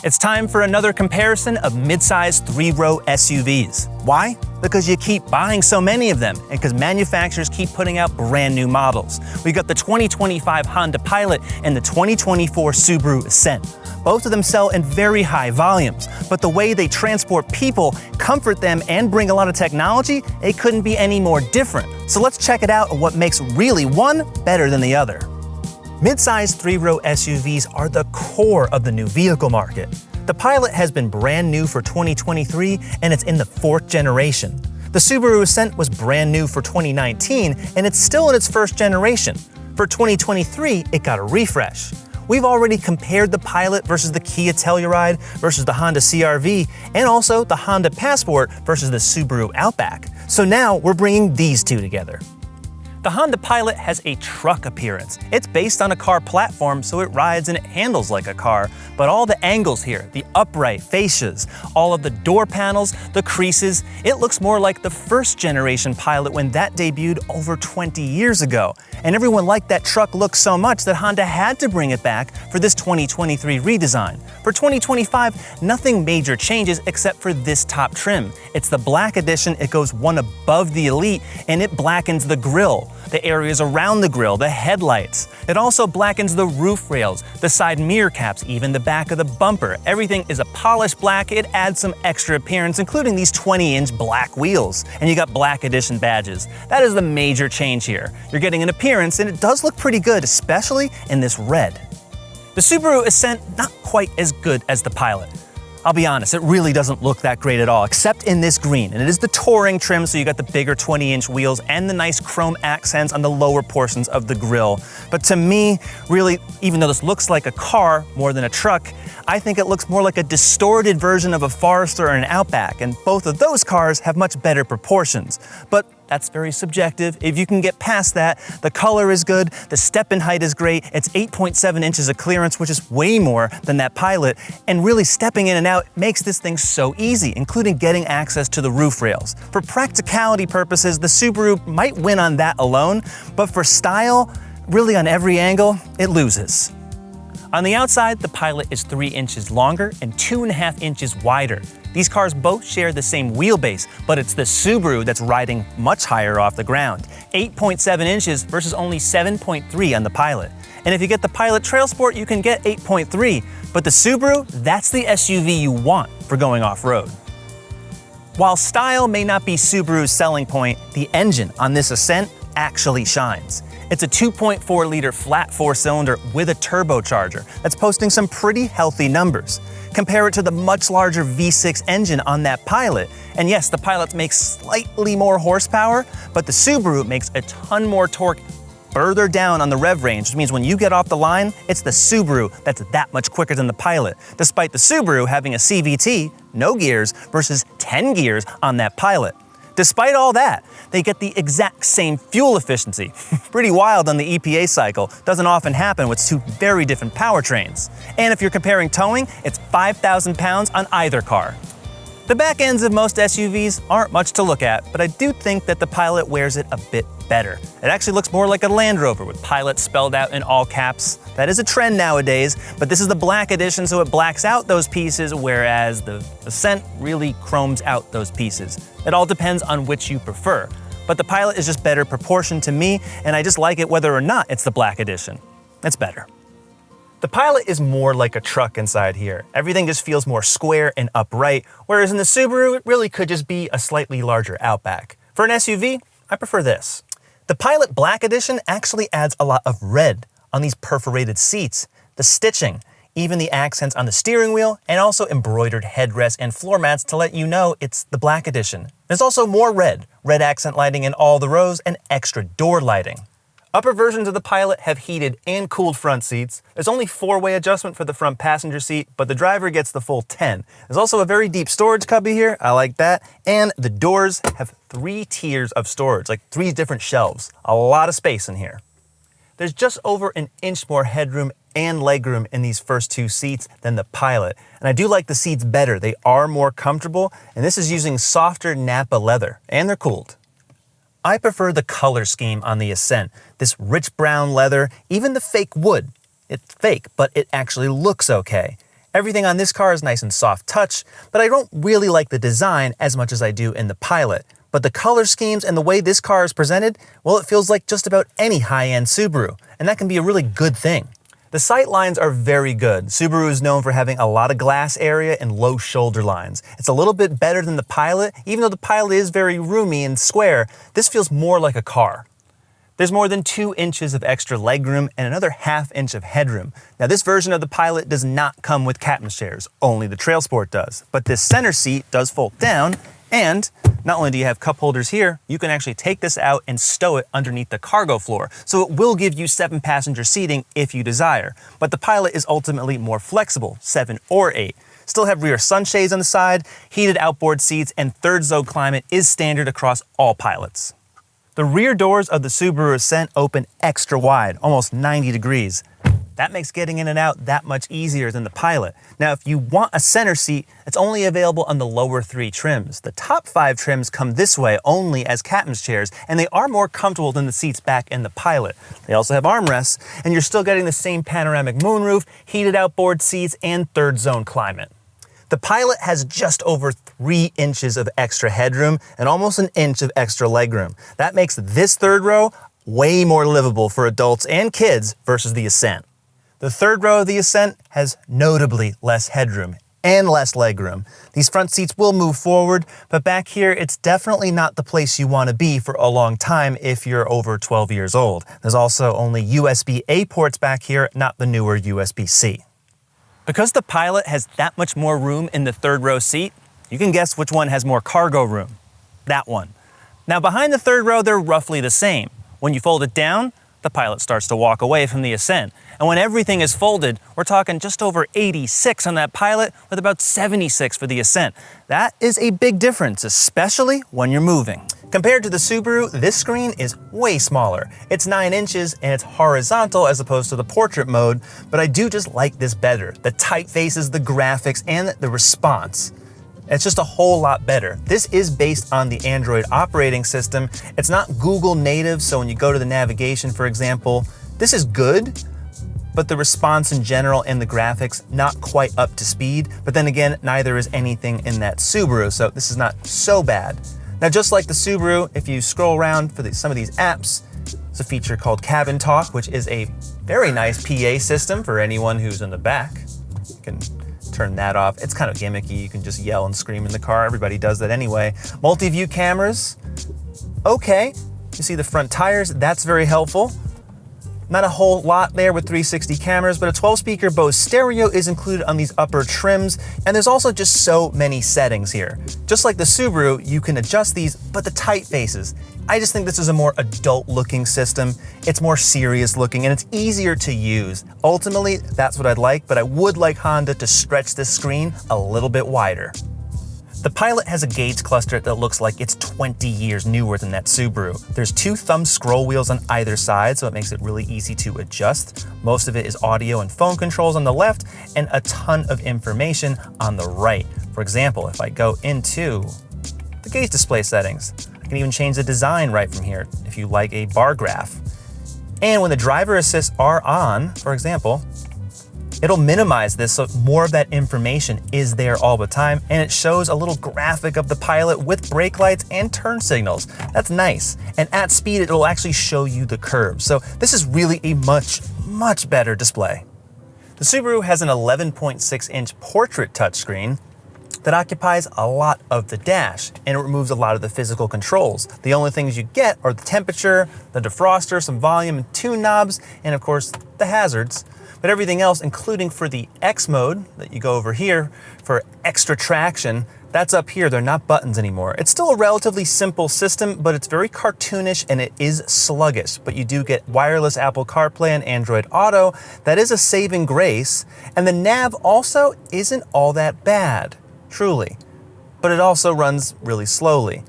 It's time for another comparison of midsize three-row SUVs. Why? Because you keep buying so many of them, and because manufacturers keep putting out brand new models. We've got the 2025 Honda Pilot and the 2024 Subaru Ascent. Both of them sell in very high volumes, but the way they transport people, comfort them, and bring a lot of technology, it couldn't be any more different. So let's check it out and what makes really one better than the other. Midsize three-row SUVs are the core of the new vehicle market. The Pilot has been brand new for 2023, and it's in the 4th generation. The Subaru Ascent was brand new for 2019, and it's still in its 1st generation. For 2023, it got a refresh. We've already compared the Pilot versus the Kia Telluride versus the Honda CR-V, and also the Honda Passport versus the Subaru Outback. So now we're bringing these two together. The Honda Pilot has a truck appearance. It's based on a car platform, so it rides and it handles like a car. But all the angles here, the upright fascias, all of the door panels, the creases, it looks more like the 1st generation Pilot when that debuted over 20 years ago. And everyone liked that truck look so much that Honda had to bring it back for this 2023 redesign. For 2025, nothing major changes except for this top trim. It's the black edition, it goes one above the Elite, and it blackens the grille, the areas around the grille, the headlights. It also blackens the roof rails, the side mirror caps, even the back of the bumper. Everything is a polished black. It adds some extra appearance, including these 20-inch black wheels. And you got black edition badges. That is the major change here. You're getting an appearance, and it does look pretty good, especially in this red. The Subaru Ascent, not quite as good as the Pilot. I'll be honest, it really doesn't look that great at all, except in this green. And it is the touring trim, so you got the bigger 20-inch wheels and the nice chrome accents on the lower portions of the grille. But to me, really, even though this looks like a car more than a truck, I think it looks more like a distorted version of a Forester or an Outback, and both of those cars have much better proportions. But that's very subjective. If you can get past that, the color is good, the step-in height is great, it's 8.7 inches of clearance, which is way more than that Pilot, and really stepping in and out makes this thing so easy, including getting access to the roof rails. For practicality purposes, the Subaru might win on that alone, but for style, really on every angle, it loses. On the outside, the Pilot is 3 inches longer and 2.5 inches wider. These cars both share the same wheelbase, but it's the Subaru that's riding much higher off the ground. 8.7 inches versus only 7.3 on the Pilot. And if you get the Pilot Trail Sport, you can get 8.3, but the Subaru, that's the SUV you want for going off-road. While style may not be Subaru's selling point, the engine on this Ascent actually shines. It's a 2.4-liter flat 4-cylinder with a turbocharger that's posting some pretty healthy numbers. Compare it to the much larger V6 engine on that Pilot, and yes, the Pilot makes slightly more horsepower, but the Subaru makes a ton more torque further down on the rev range, which means when you get off the line, it's the Subaru that's that much quicker than the Pilot, despite the Subaru having a CVT, no gears, versus 10 gears on that Pilot. Despite all that, they get the exact same fuel efficiency. Pretty wild on the EPA cycle. Doesn't often happen with two very different powertrains. And if you're comparing towing, it's 5,000 pounds on either car. The back ends of most SUVs aren't much to look at, but I do think that the Pilot wears it a bit better. It actually looks more like a Land Rover with Pilot spelled out in all caps. That is a trend nowadays, but this is the black edition, so it blacks out those pieces, whereas the Ascent really chromes out those pieces. It all depends on which you prefer. But the Pilot is just better proportioned to me, and I just like it whether or not it's the black edition. It's better. The Pilot is more like a truck inside here. Everything just feels more square and upright, whereas in the Subaru, it really could just be a slightly larger Outback. For an SUV, I prefer this. The Pilot Black Edition actually adds a lot of red on these perforated seats, the stitching, even the accents on the steering wheel, and also embroidered headrests and floor mats to let you know it's the Black Edition. There's also more red accent lighting in all the rows, and extra door lighting. Upper versions of the Pilot have heated and cooled front seats. There's only 4-way adjustment for the front passenger seat, but the driver gets the full 10. There's also a very deep storage cubby here, I like that, and the doors have 3 tiers of storage, like 3 different shelves. A lot of space in here. There's just over an inch more headroom and legroom in these first 2 seats than the Pilot, and I do like the seats better. They are more comfortable, and this is using softer Nappa leather, and they're cooled. I prefer the color scheme on the Ascent, this rich brown leather, even the fake wood. It's fake, but it actually looks okay. Everything on this car is nice and soft touch, but I don't really like the design as much as I do in the Pilot. But the color schemes and the way this car is presented, well, it feels like just about any high-end Subaru, and that can be a really good thing. The sight lines are very good. Subaru is known for having a lot of glass area and low shoulder lines. It's a little bit better than the Pilot. Even though the Pilot is very roomy and square, this feels more like a car. There's more than 2 inches of extra legroom and another ½ inch of headroom. Now, this version of the Pilot does not come with captain's chairs, only the Trail Sport does. But this center seat does fold down, and not only do you have cup holders here, you can actually take this out and stow it underneath the cargo floor. So it will give you 7-passenger seating if you desire. But the Pilot is ultimately more flexible, 7 or 8. Still have rear sunshades on the side, heated outboard seats, and third zone climate is standard across all Pilots. The rear doors of the Subaru Ascent open extra wide, almost 90 degrees. That makes getting in and out that much easier than the Pilot. Now, if you want a center seat, it's only available on the lower 3 trims. The top 5 trims come this way only as captain's chairs, and they are more comfortable than the seats back in the Pilot. They also have armrests, and you're still getting the same panoramic moonroof, heated outboard seats, and third zone climate. The Pilot has just over 3 inches of extra headroom and almost 1 inch of extra legroom. That makes this third row way more livable for adults and kids versus the Ascent. The third row of the Ascent has notably less headroom and less legroom. These front seats will move forward, but back here, it's definitely not the place you want to be for a long time if you're over 12 years old. There's also only USB-A ports back here, not the newer USB-C. Because the Pilot has that much more room in the third row seat, you can guess which one has more cargo room. That one. Now behind the third row, they're roughly the same. When you fold it down, the Pilot starts to walk away from the Ascent. And when everything is folded, we're talking just over 86 on that Pilot with about 76 for the Ascent. That is a big difference, especially when you're moving. Compared to the Subaru, this screen is way smaller. It's 9 inches and it's horizontal as opposed to the portrait mode, but I do just like this better. The typefaces, the graphics, and the response. It's just a whole lot better. This is based on the Android operating system. It's not Google native, so when you go to the navigation, for example, this is good, but the response in general and the graphics, not quite up to speed. But then again, neither is anything in that Subaru, so this is not so bad. Now, just like the Subaru, if you scroll around for some of these apps, there's a feature called Cabin Talk, which is a very nice PA system for anyone who's in the back. You can turn that off. It's kind of gimmicky. You can just yell and scream in the car. Everybody does that anyway. Multi-view cameras, okay. You see the front tires, that's very helpful. Not a whole lot there with 360 cameras, but a 12-speaker Bose stereo is included on these upper trims, and there's also just so many settings here. Just like the Subaru, you can adjust these, but the typefaces, I just think this is a more adult-looking system. It's more serious-looking, and it's easier to use. Ultimately, that's what I'd like, but I would like Honda to stretch this screen a little bit wider. The Pilot has a gauge cluster that looks like it's 20 years newer than that Subaru. There's 2 thumb scroll wheels on either side, so it makes it really easy to adjust. Most of it is audio and phone controls on the left, and a ton of information on the right. For example, if I go into the gauge display settings, I can even change the design right from here if you like a bar graph. And when the driver assists are on, for example, it'll minimize this so more of that information is there all the time, and it shows a little graphic of the Pilot with brake lights and turn signals. That's nice. And at speed, it'll actually show you the curves. So this is really a much, much better display. The Subaru has an 11.6-inch portrait touchscreen that occupies a lot of the dash, and it removes a lot of the physical controls. The only things you get are the temperature, the defroster, some volume and tune knobs, and of course, the hazards. But everything else, including for the X mode that you go over here for extra traction, that's up here. They're not buttons anymore. It's still a relatively simple system, but it's very cartoonish and it is sluggish. But you do get wireless Apple CarPlay and Android Auto. That is a saving grace. And the nav also isn't all that bad, truly. But it also runs really slowly.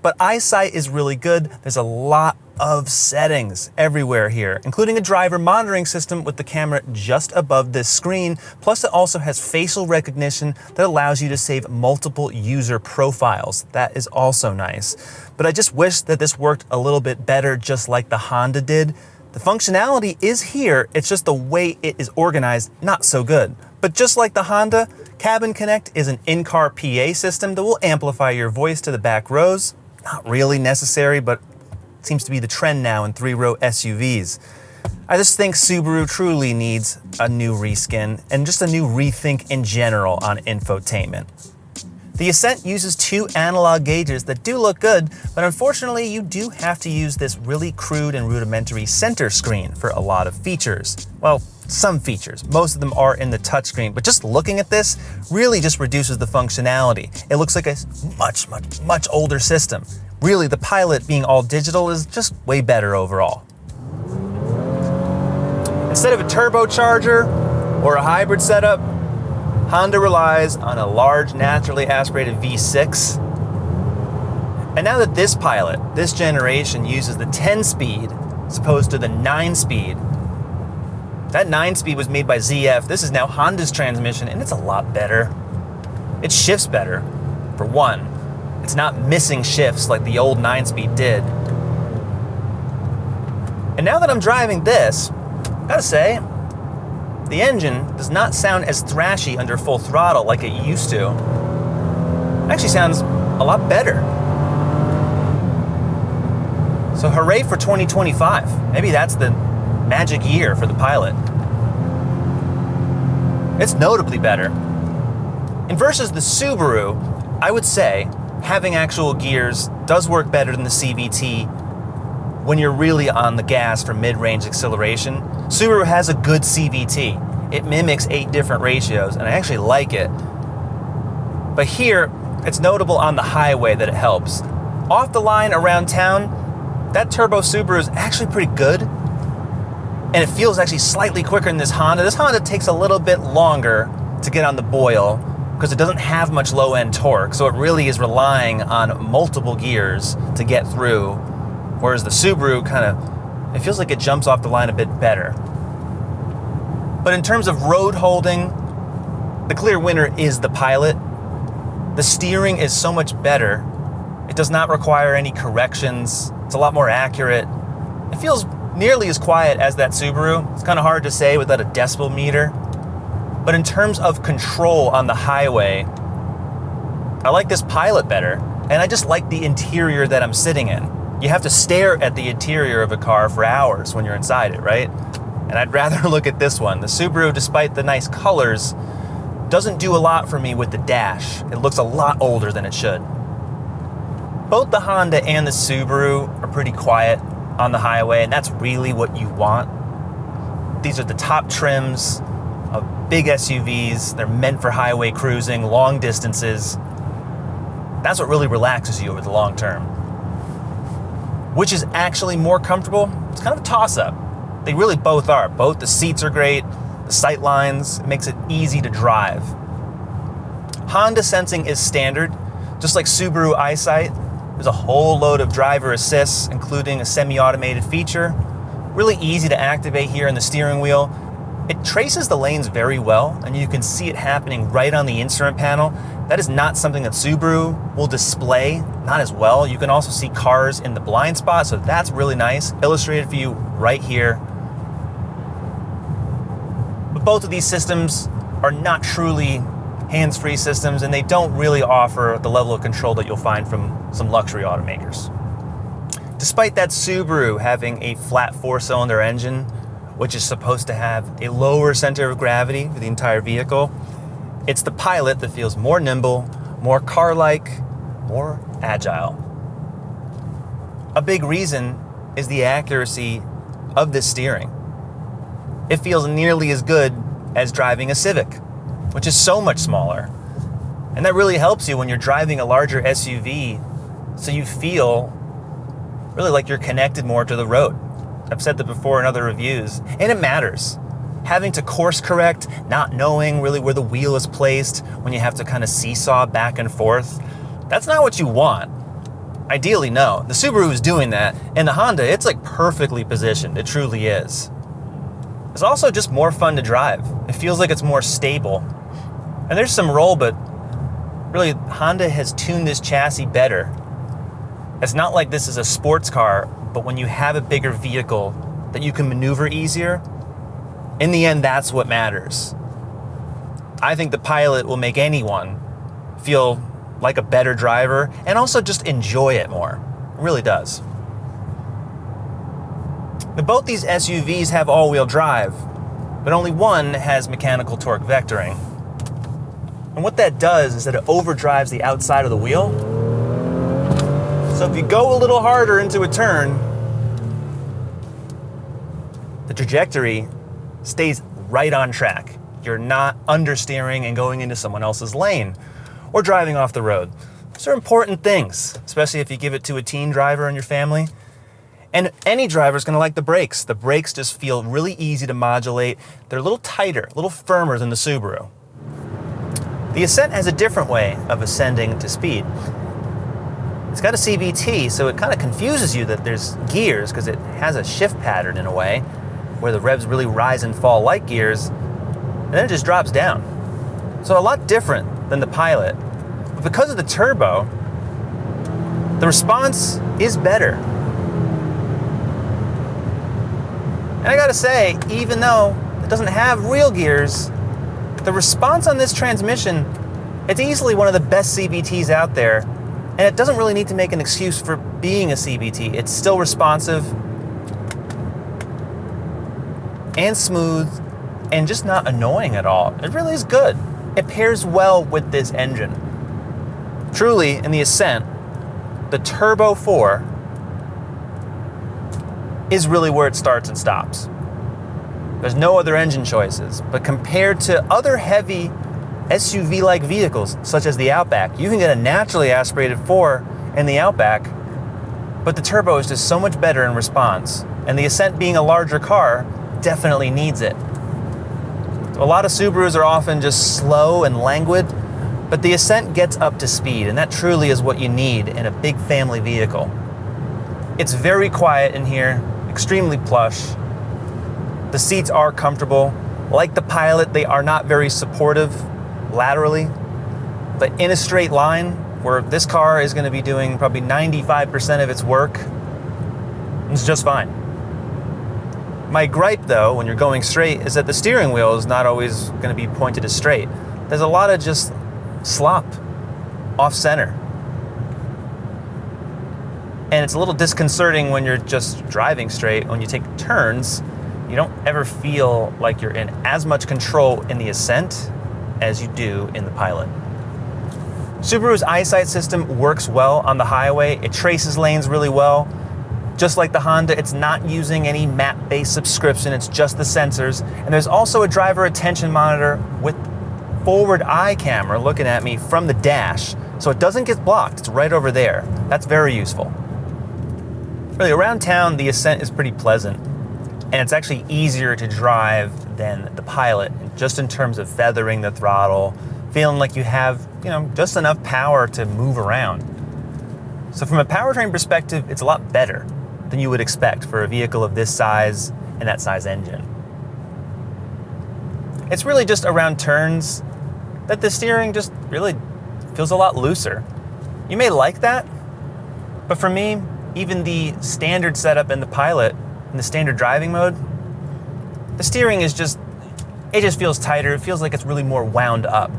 But eyesight is really good. There's a lot of settings everywhere here, including a driver monitoring system with the camera just above this screen. Plus it also has facial recognition that allows you to save multiple user profiles. That is also nice. But I just wish that this worked a little bit better, just like the Honda did. The functionality is here, it's just the way it is organized, not so good. But just like the Honda, Cabin Connect is an in-car PA system that will amplify your voice to the back rows. Not really necessary, but it seems to be the trend now in three-row SUVs. I just think Subaru truly needs a new reskin and just a new rethink in general on infotainment. The Ascent uses 2 analog gauges that do look good, but unfortunately you do have to use this really crude and rudimentary center screen for a lot of features. Well, some features. Most of them are in the touchscreen, but just looking at this really just reduces the functionality. It looks like a much older system. Really, the Pilot being all digital is just way better overall. Instead of a turbocharger or a hybrid setup, Honda relies on a large naturally aspirated V6. And now that this Pilot, this generation, uses the 10-speed as opposed to the 9-speed, that 9-speed was made by ZF. This is now Honda's transmission, and it's a lot better. It shifts better, for one. It's not missing shifts like the old 9-speed did. And now that I'm driving this, I gotta say, the engine does not sound as thrashy under full throttle like it used to. It actually sounds a lot better. So hooray for 2025. Maybe that's the magic year for the Pilot. It's notably better. And versus the Subaru, I would say having actual gears does work better than the CVT when you're really on the gas for mid-range acceleration. Subaru has a good CVT. It mimics 8 different ratios, and I actually like it. But here, it's notable on the highway that it helps. Off the line around town, that turbo Subaru is actually pretty good. And it feels actually slightly quicker than this Honda. This Honda takes a little bit longer to get on the boil because it doesn't have much low-end torque. So it really is relying on multiple gears to get through. Whereas the Subaru it feels like it jumps off the line a bit better. But in terms of road holding, the clear winner is the Pilot. The steering is so much better. It does not require any corrections. It's a lot more accurate. It feels nearly as quiet as that Subaru. It's kind of hard to say without a decibel meter. But in terms of control on the highway, I like this Pilot better. And I just like the interior that I'm sitting in. You have to stare at the interior of a car for hours when you're inside it, right? And I'd rather look at this one. The Subaru, despite the nice colors, doesn't do a lot for me with the dash. It looks a lot older than it should. Both the Honda and the Subaru are pretty quiet on the highway, and that's really what you want. These are the top trims of big SUVs. They're meant for highway cruising, long distances. That's what really relaxes you over the long term. Which is actually more comfortable? It's kind of a toss-up. They really both are. Both the seats are great, the sight lines, it makes it easy to drive. Honda sensing is standard, just like Subaru EyeSight. There's a whole load of driver assists, including a semi-automated feature. Really easy to activate here in the steering wheel. It traces the lanes very well, and you can see it happening right on the instrument panel. That is not something that Subaru will display, not as well. You can also see cars in the blind spot, so that's really nice. Illustrated for you right here. But both of these systems are not truly hands-free systems, and they don't really offer the level of control that you'll find from some luxury automakers. Despite that Subaru having a flat 4-cylinder engine, which is supposed to have a lower center of gravity for the entire vehicle, it's the Pilot that feels more nimble, more car-like, more agile. A big reason is the accuracy of this steering. It feels nearly as good as driving a Civic, which is so much smaller. And that really helps you when you're driving a larger SUV, so you feel really like you're connected more to the road. I've said that before in other reviews, and it matters. Having to course correct, not knowing really where the wheel is placed, when you have to kind of seesaw back and forth, that's not what you want. Ideally, no. The Subaru is doing that, and the Honda, it's like perfectly positioned. It truly is. It's also just more fun to drive. It feels like it's more stable. And there's some roll, but really, Honda has tuned this chassis better. It's not like this is a sports car, but when you have a bigger vehicle that you can maneuver easier, in the end, that's what matters. I think the Pilot will make anyone feel like a better driver and also just enjoy it more. It really does. Now, both these SUVs have all-wheel drive, but only one has mechanical torque vectoring. And what that does is that it overdrives the outside of the wheel. So if you go a little harder into a turn, the trajectory stays right on track. You're not understeering and going into someone else's lane or driving off the road. Those are important things, especially if you give it to a teen driver in your family. And any driver is going to like the brakes. The brakes just feel really easy to modulate. They're a little tighter, a little firmer than the Subaru. The Ascent has a different way of ascending to speed. It's got a CVT, so it kind of confuses you that there's gears because it has a shift pattern in a way where the revs really rise and fall like gears, and then it just drops down. So a lot different than the Pilot. But because of the turbo, the response is better. And I gotta say, even though it doesn't have real gears, the response on this transmission, it's easily one of the best CVTs out there, and it doesn't really need to make an excuse for being a CVT. It's still responsive and smooth and just not annoying at all. It really is good. It pairs well with this engine. Truly, in the Ascent, the Turbo 4 is really where it starts and stops. There's no other engine choices, but compared to other heavy SUV-like vehicles, such as the Outback, you can get a naturally aspirated 4 in the Outback, but the Turbo is just so much better in response, and the Ascent being a larger car definitely needs it. A lot of Subarus are often just slow and languid, but the Ascent gets up to speed, and that truly is what you need in a big family vehicle. It's very quiet in here, extremely plush. The seats are comfortable. Like the Pilot, they are not very supportive laterally, but in a straight line, where this car is going to be doing probably 95% of its work, it's just fine. My gripe, though, when you're going straight, is that the steering wheel is not always going to be pointed as straight. There's a lot of just slop off center. And it's a little disconcerting when you're just driving straight. When you take turns, you don't ever feel like you're in as much control in the Ascent as you do in the Pilot. Subaru's eyesight system works well on the highway. It traces lanes really well. Just like the Honda, it's not using any map-based subscription, it's just the sensors. And there's also a driver attention monitor with forward eye camera looking at me from the dash, so it doesn't get blocked, it's right over there. That's very useful. Really, around town, the Ascent is pretty pleasant, and it's actually easier to drive than the Pilot, just in terms of feathering the throttle, feeling like you have, just enough power to move around. So from a powertrain perspective, it's a lot better than you would expect for a vehicle of this size and that size engine. It's really just around turns that the steering just really feels a lot looser. You may like that, but for me, even the standard setup in the Pilot, in the standard driving mode, the steering is just feels tighter. It feels like it's really more wound up.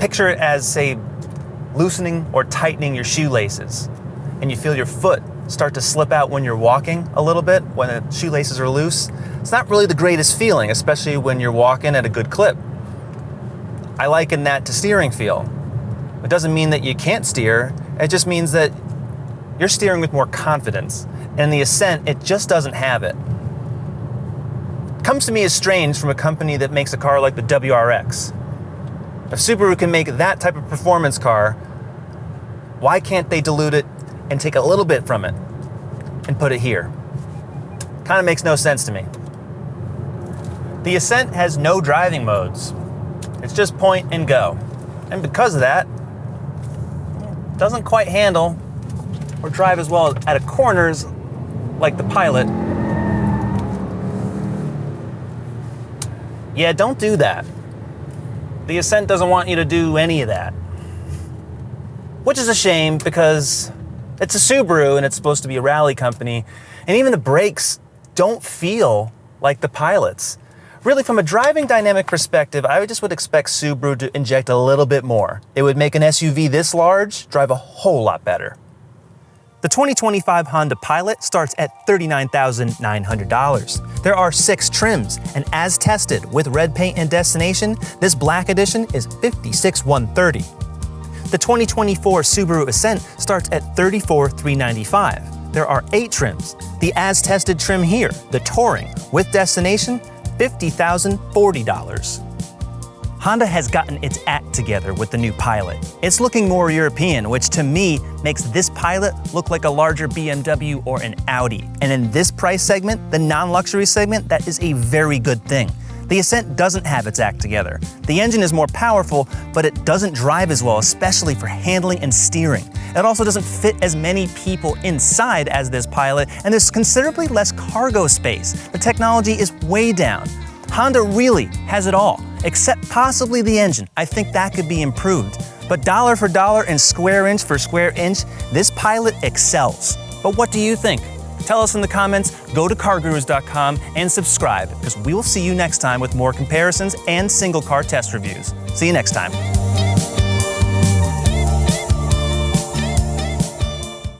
Picture it as, say, loosening or tightening your shoelaces, and you feel your foot start to slip out when you're walking a little bit, when the shoelaces are loose. It's not really the greatest feeling, especially when you're walking at a good clip. I liken that to steering feel. It doesn't mean that you can't steer, it just means that you're steering with more confidence. And in the Ascent, it just doesn't have it. It comes to me as strange from a company that makes a car like the WRX. If Subaru can make that type of performance car, why can't they dilute it and take a little bit from it and put it here? Kind of makes no sense to me. The Ascent has no driving modes. It's just point and go. And because of that, it doesn't quite handle or drive as well at corners like the Pilot. Yeah, don't do that. The Ascent doesn't want you to do any of that. Which is a shame because it's a Subaru and it's supposed to be a rally company, and even the brakes don't feel like the Pilot's. Really, from a driving dynamic perspective, I just would expect Subaru to inject a little bit more. It would make an SUV this large drive a whole lot better. The 2025 Honda Pilot starts at $39,900. There are 6 trims, and as tested with red paint and destination, this black edition is $56,130. The 2024 Subaru Ascent starts at $34,395. There are 8 trims. The as-tested trim here, the Touring, with destination, $50,040. Honda has gotten its act together with the new Pilot. It's looking more European, which to me makes this Pilot look like a larger BMW or an Audi. And in this price segment, the non-luxury segment, that is a very good thing. The Ascent doesn't have its act together. The engine is more powerful, but it doesn't drive as well, especially for handling and steering. It also doesn't fit as many people inside as this Pilot, and there's considerably less cargo space. The technology is way down. Honda really has it all, except possibly the engine. I think that could be improved. But dollar for dollar and square inch for square inch, this Pilot excels. But what do you think? Tell us in the comments, go to CarGurus.com and subscribe, because we will see you next time with more comparisons and single car test reviews. See you next time.